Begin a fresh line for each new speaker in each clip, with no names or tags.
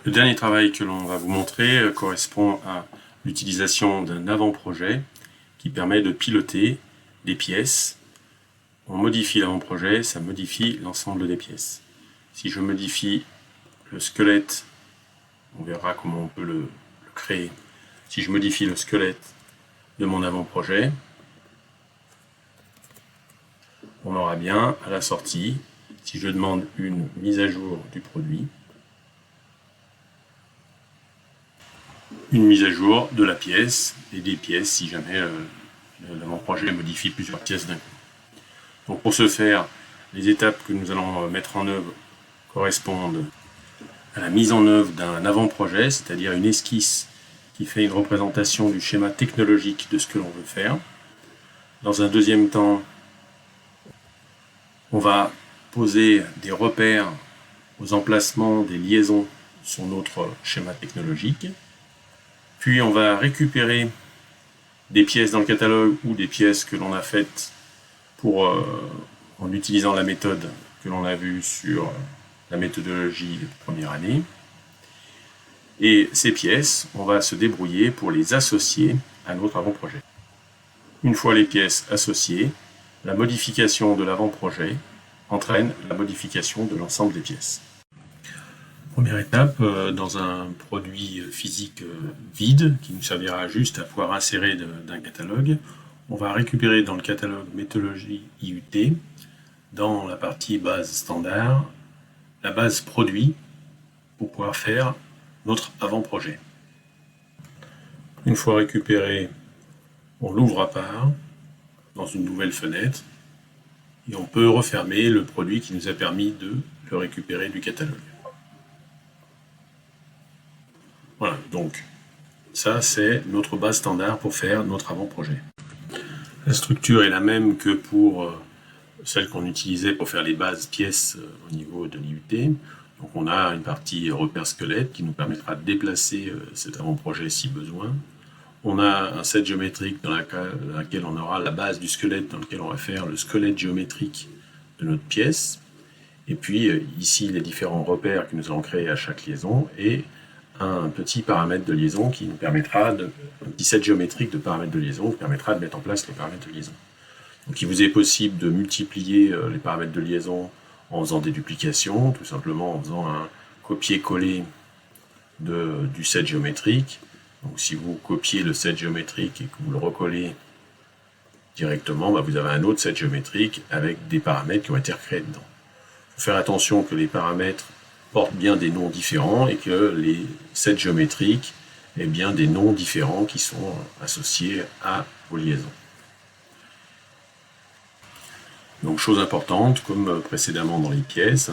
Le dernier travail que l'on va vous montrer correspond à l'utilisation d'un avant-projet qui permet de piloter des pièces. On modifie l'avant-projet, ça modifie l'ensemble des pièces. Si je modifie le squelette, on verra comment on peut le créer. Si je modifie le squelette de mon avant-projet, on aura bien à la sortie, si je demande une mise à jour du produit, une mise à jour de la pièce et des pièces si jamais l'avant-projet modifie plusieurs pièces d'un coup. Donc pour ce faire, les étapes que nous allons mettre en œuvre correspondent à la mise en œuvre d'un avant-projet, c'est-à-dire une esquisse qui fait une représentation du schéma technologique de ce que l'on veut faire. Dans un deuxième temps, on va poser des repères aux emplacements des liaisons sur notre schéma technologique. Puis on va récupérer des pièces dans le catalogue ou des pièces que l'on a faites en utilisant la méthode que l'on a vue sur la méthodologie de première année. Et ces pièces, on va se débrouiller pour les associer à notre avant-projet. Une fois les pièces associées, la modification de l'avant-projet entraîne la modification de l'ensemble des pièces. Première étape, dans un produit physique vide, qui nous servira juste à pouvoir insérer d'un catalogue, on va récupérer dans le catalogue méthodologie IUT, dans la partie base standard, la base produit pour pouvoir faire notre avant-projet. Une fois récupéré, on l'ouvre à part dans une nouvelle fenêtre et on peut refermer le produit qui nous a permis de le récupérer du catalogue. Voilà, donc ça c'est notre base standard pour faire notre avant-projet. La structure est la même que pour celle qu'on utilisait pour faire les bases pièces au niveau de l'IUT. Donc on a une partie repère squelette qui nous permettra de déplacer cet avant-projet si besoin. On a un set géométrique dans laquelle on aura la base du squelette, dans lequel on va faire le squelette géométrique de notre pièce. Et puis ici les différents repères que nous allons créer à chaque liaison et un petit paramètre de liaison qui nous permettra un petit set géométrique de paramètres de liaison qui permettra de mettre en place les paramètres de liaison. Donc il vous est possible de multiplier les paramètres de liaison en faisant des duplications, tout simplement en faisant un copier-coller du set géométrique. Donc si vous copiez le set géométrique et que vous le recollez directement, vous avez un autre set géométrique avec des paramètres qui ont été recréés dedans. Il faut faire attention que les paramètres portent bien des noms différents et que les sets géométriques aient bien des noms différents qui sont associés à vos liaisons. Donc chose importante, comme précédemment dans les pièces,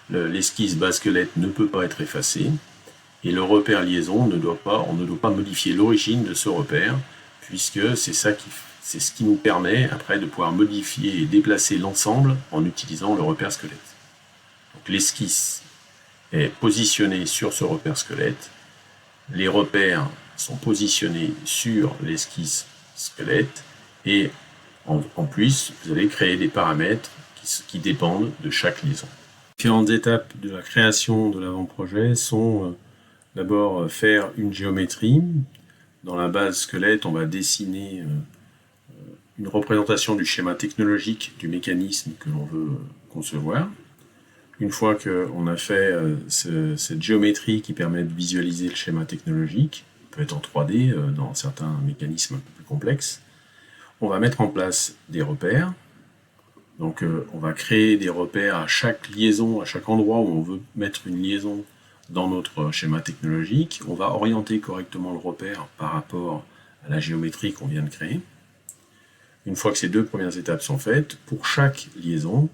l'esquisse base squelette ne peut pas être effacée et le repère liaison on ne doit pas modifier l'origine de ce repère puisque c'est ce qui nous permet après de pouvoir modifier et déplacer l'ensemble en utilisant le repère squelette. Donc l'esquisse est positionnée sur ce repère squelette, les repères sont positionnés sur l'esquisse squelette et en plus, vous allez créer des paramètres qui dépendent de chaque liaison. Les différentes étapes de la création de l'avant-projet sont d'abord faire une géométrie. Dans la base squelette, on va dessiner une représentation du schéma technologique du mécanisme que l'on veut concevoir. Une fois qu'on a fait cette géométrie qui permet de visualiser le schéma technologique, peut être en 3D dans certains mécanismes un peu plus complexes, on va mettre en place des repères. Donc on va créer des repères à chaque liaison, à chaque endroit où on veut mettre une liaison dans notre schéma technologique. On va orienter correctement le repère par rapport à la géométrie qu'on vient de créer. Une fois que ces deux premières étapes sont faites, pour chaque liaison,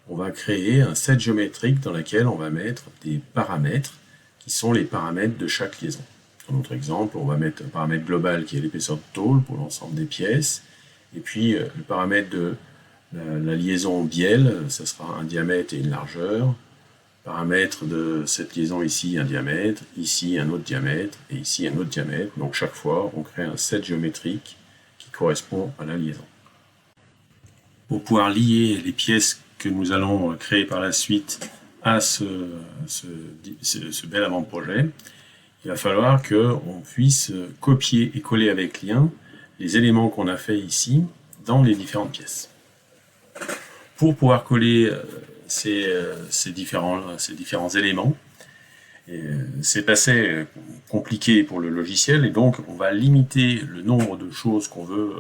on va créer un set géométrique dans lequel on va mettre des paramètres qui sont les paramètres de chaque liaison. Dans notre exemple, on va mettre un paramètre global qui est l'épaisseur de tôle pour l'ensemble des pièces. Et puis le paramètre de la liaison bielle, ça sera un diamètre et une largeur. Paramètre de cette liaison ici, un diamètre, ici un autre diamètre, et ici un autre diamètre. Donc chaque fois, on crée un set géométrique qui correspond à la liaison. Pour pouvoir lier les pièces que nous allons créer par la suite à ce bel avant-projet, il va falloir qu'on puisse copier et coller avec lien les éléments qu'on a fait ici dans les différentes pièces. Pour pouvoir coller ces différents éléments, c'est assez compliqué pour le logiciel, et donc on va limiter le nombre de choses qu'on veut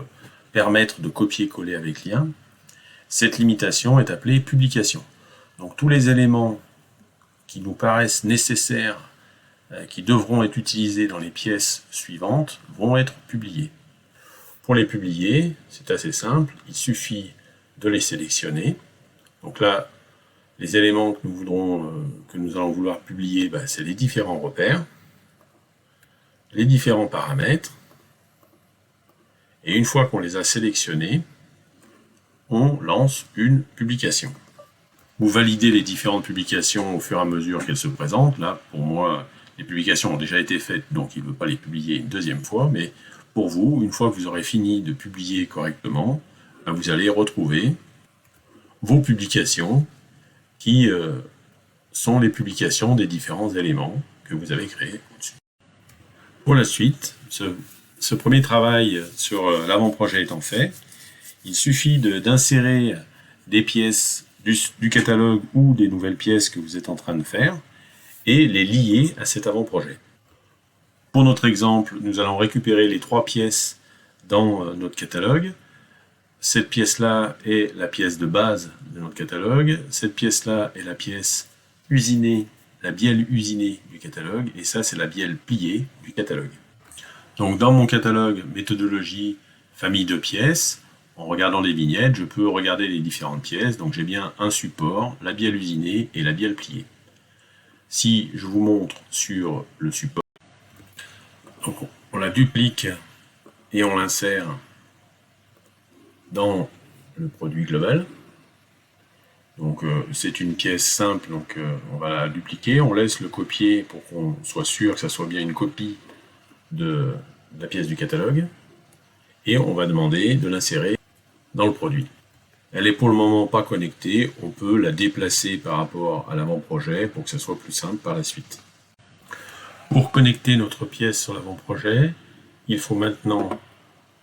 permettre de copier-coller avec lien. Cette limitation est appelée publication. Donc tous les éléments qui nous paraissent nécessaires, qui devront être utilisés dans les pièces suivantes, vont être publiés. Pour les publier, c'est assez simple, il suffit de les sélectionner. Donc là, les éléments que nous allons vouloir publier, c'est les différents repères, les différents paramètres, et une fois qu'on les a sélectionnés, on lance une publication. Vous validez les différentes publications au fur et à mesure qu'elles se présentent. Là, pour moi, les publications ont déjà été faites, donc il ne veut pas les publier une deuxième fois, mais pour vous, une fois que vous aurez fini de publier correctement, vous allez retrouver vos publications qui sont les publications des différents éléments que vous avez créés au-dessus. Pour la suite, ce premier travail sur l'avant-projet étant fait, il suffit d'insérer des pièces du catalogue ou des nouvelles pièces que vous êtes en train de faire et les lier à cet avant-projet. Pour notre exemple, nous allons récupérer les 3 pièces dans notre catalogue. Cette pièce-là est la pièce de base de notre catalogue. Cette pièce-là est la pièce usinée, la bielle usinée du catalogue. Et ça, c'est la bielle pliée du catalogue. Donc, dans mon catalogue méthodologie famille de pièces, en regardant les vignettes, je peux regarder les différentes pièces. Donc, j'ai bien un support, la bielle usinée et la bielle pliée. Si je vous montre sur le support, donc on la duplique et on l'insère dans le produit global. Donc c'est une pièce simple, donc on va la dupliquer, on laisse le copier pour qu'on soit sûr que ça soit bien une copie de la pièce du catalogue, et on va demander de l'insérer dans le produit. Elle est pour le moment pas connectée, on peut la déplacer par rapport à l'avant-projet pour que ça soit plus simple par la suite. Pour connecter notre pièce sur l'avant-projet, il faut maintenant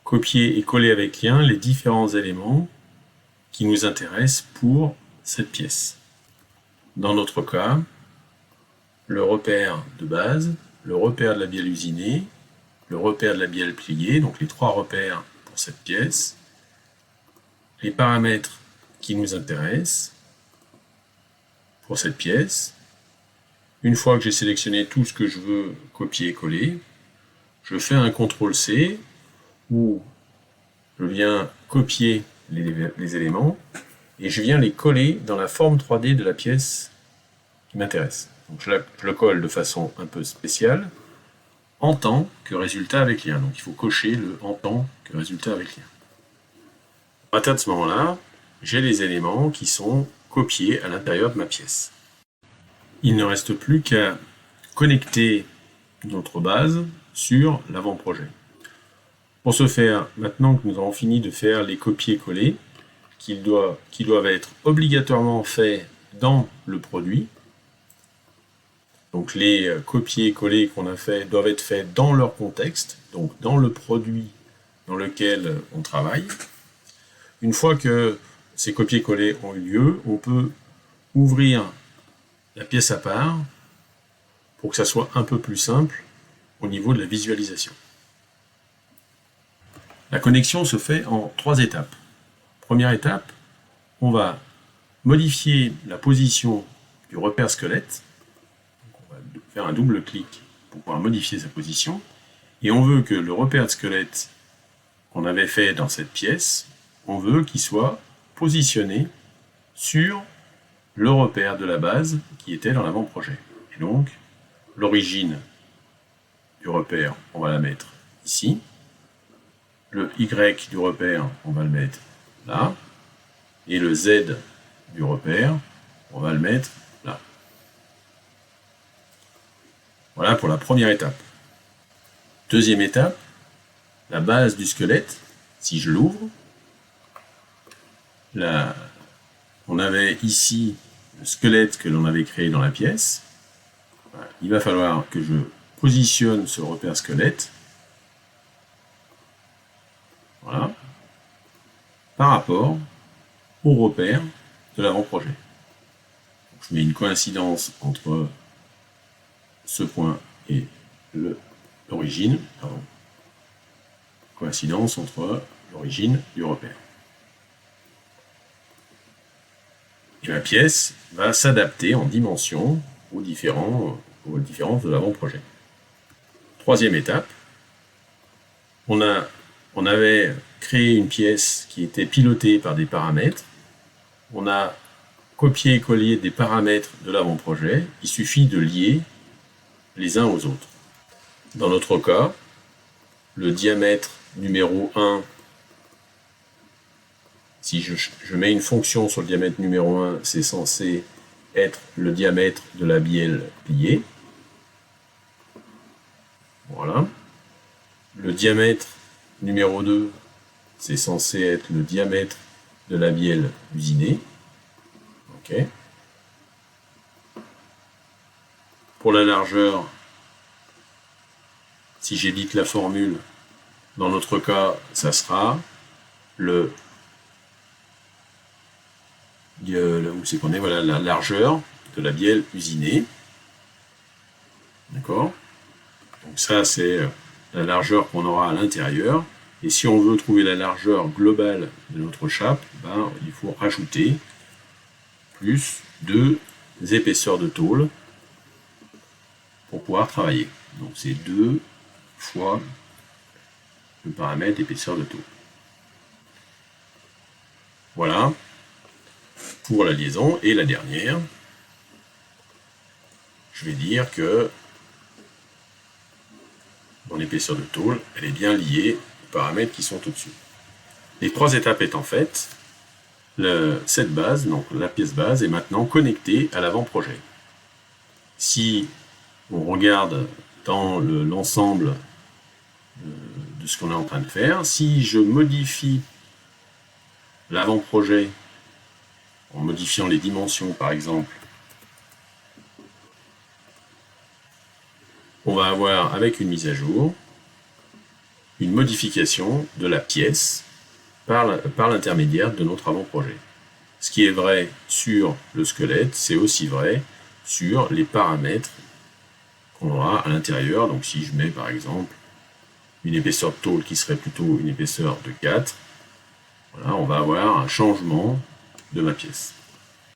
copier et coller avec lien les différents éléments qui nous intéressent pour cette pièce. Dans notre cas, le repère de base, le repère de la bielle usinée, le repère de la bielle pliée, donc les 3 repères pour cette pièce, les paramètres qui nous intéressent pour cette pièce. Une fois que j'ai sélectionné tout ce que je veux copier et coller, je fais un CTRL-C où je viens copier les éléments et je viens les coller dans la forme 3D de la pièce qui m'intéresse. Donc je le colle de façon un peu spéciale, en tant que résultat avec lien. Donc il faut cocher le en tant que résultat avec lien. À partir de ce moment-là, j'ai les éléments qui sont copiés à l'intérieur de ma pièce. Il ne reste plus qu'à connecter notre base sur l'avant-projet. Pour ce faire, maintenant que nous avons fini de faire les copier-coller, qui doivent être obligatoirement faits dans le produit, donc les copier-coller qu'on a fait doivent être faits dans leur contexte, donc dans le produit dans lequel on travaille. Une fois que ces copier-coller ont eu lieu, on peut ouvrir la pièce à part pour que ça soit un peu plus simple au niveau de la visualisation. La connexion se fait en 3 étapes. Première étape, on va modifier la position du repère squelette. Donc on va faire un double clic pour pouvoir modifier sa position. Et on veut que le repère de squelette qu'on avait fait dans cette pièce, on veut qu'il soit positionné sur le repère de la base qui était dans l'avant-projet. Et donc, l'origine du repère, on va la mettre ici. Le Y du repère, on va le mettre là. Et le Z du repère, on va le mettre là. Voilà pour la première étape. Deuxième étape, la base du squelette, si je l'ouvre, on avait ici squelette que l'on avait créé dans la pièce, il va falloir que je positionne ce repère squelette, voilà, par rapport au repère de l'avant-projet. Je mets une coïncidence entre ce point et l'origine, coïncidence entre l'origine du repère. Et la pièce va s'adapter en dimension aux différences de l'avant-projet. Troisième étape, on avait créé une pièce qui était pilotée par des paramètres. On a copié et collé des paramètres de l'avant-projet. Il suffit de lier les uns aux autres. Dans notre cas, le diamètre numéro 1, si je mets une fonction sur le diamètre numéro 1, c'est censé être le diamètre de la bielle pliée. Voilà. Le diamètre numéro 2, c'est censé être le diamètre de la bielle usinée. OK. Pour la largeur, si j'édite la formule, dans notre cas, ça sera voilà, la largeur de la bielle usinée. D'accord? Donc ça, c'est la largeur qu'on aura à l'intérieur. Et si on veut trouver la largeur globale de notre chape, il faut rajouter plus 2 épaisseurs de tôle pour pouvoir travailler. Donc c'est 2 fois le paramètre épaisseur de tôle. Voilà pour la liaison. Et la dernière, je vais dire que mon épaisseur de tôle, elle est bien liée aux paramètres qui sont au-dessus. Les 3 étapes étant faites, cette base, donc la pièce base, est maintenant connectée à l'avant-projet. Si on regarde dans l'ensemble de ce qu'on est en train de faire, si je modifie l'avant-projet en modifiant les dimensions par exemple, on va avoir avec une mise à jour une modification de la pièce par l'intermédiaire de notre avant-projet. Ce qui est vrai sur le squelette, c'est aussi vrai sur les paramètres qu'on aura à l'intérieur. Donc si je mets par exemple une épaisseur de tôle qui serait plutôt une épaisseur de 4, voilà, on va avoir un changement de ma pièce.